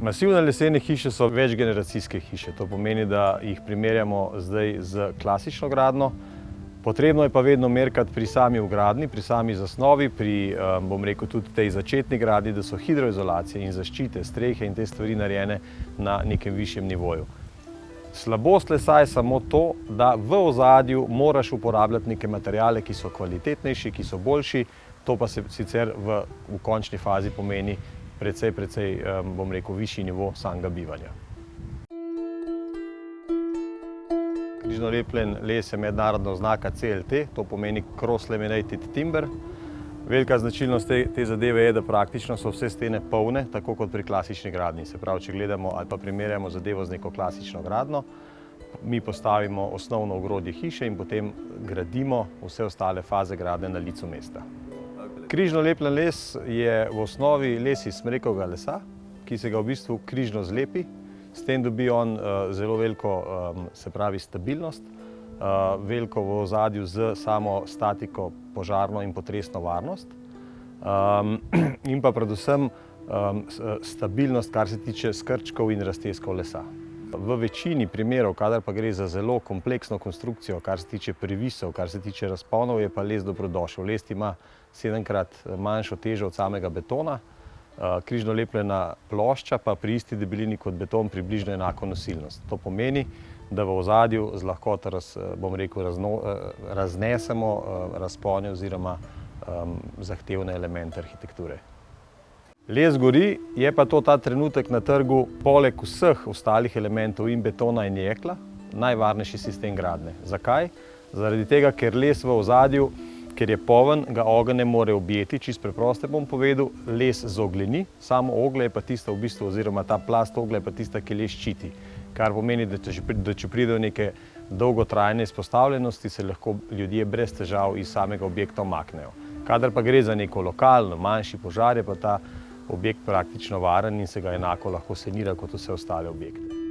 Masivne lesene hiše so večgeneracijske hiše. To pomeni, da jih primerjamo zdaj z klasično gradnjo. Potrebno je pa vedno merkati pri sami vgradnji, pri sami zasnovi, pri, bom rekel, tudi tej začetni gradnji, da so hidroizolacije in zaščite, strehe in te stvari narejene na nekem višjem nivoju. Slabost lesa je samo to, da v ozadju moraš uporabljati neke materiale, ki so kvalitetnejši, ki so boljši, to pa se sicer v končni fazi pomeni precej, bom rekel, višji nivo samega bivanja. Križno lepljen les je mednarodna oznaka CLT, to pomeni Cross Laminated Timber. Velika značilnost te zadeve je, da praktično so vse stene polne, tako kot pri klasični gradnji. Se pravi, če gledamo ali pa primerjamo zadevo z neko klasično gradnjo, mi postavimo osnovno ogrodje hiše in potem gradimo vse ostale faze gradnje na licu mesta. Križno lepljen les je v osnovi les iz smrekovega lesa, ki se ga v bistvu križno zlepi. S tem dobi on zelo veliko, se pravi, stabilnost, veliko v ozadju z samo statiko, požarno in potresno varnost in pa predvsem stabilnost, kar se tiče skrčkov in raztezkov lesa. V večini primerov, kadar pa gre za zelo kompleksno konstrukcijo, kar se tiče previsov, kar se tiče razponov, je pa les dobrodošel. Les ima 7-krat manjšo težo od samega betona, križno lepljena plošča pa pri isti debelini kot beton približno enako nosilnost. To pomeni, da v ozadju z lahkoto, bom rekel, raznesemo razpone oziroma zahtevne elemente arhitekture. Les gori, je pa to ta trenutek na trgu, poleg vseh ostalih elementov in betona in jekla, najvarnejši sistem gradnje. Zakaj? Zaradi tega, ker les v ozadju, ker je poln, ga ogenj ne more objeti, čisto preprosto bom povedal, les zogleni, samo oglje je pa tista v bistvu, oziroma ta plast oglja je pa tista, ki les ščiti. Kar pomeni, da če pride do neke dolgotrajne izpostavljenosti, se lahko ljudje brez težav iz samega objekta umaknejo. Kadar pa gre za neko lokalno, manjši požar, je pa ta objekt praktično varen in se ga enako lahko sanira kot vse ostale objekte.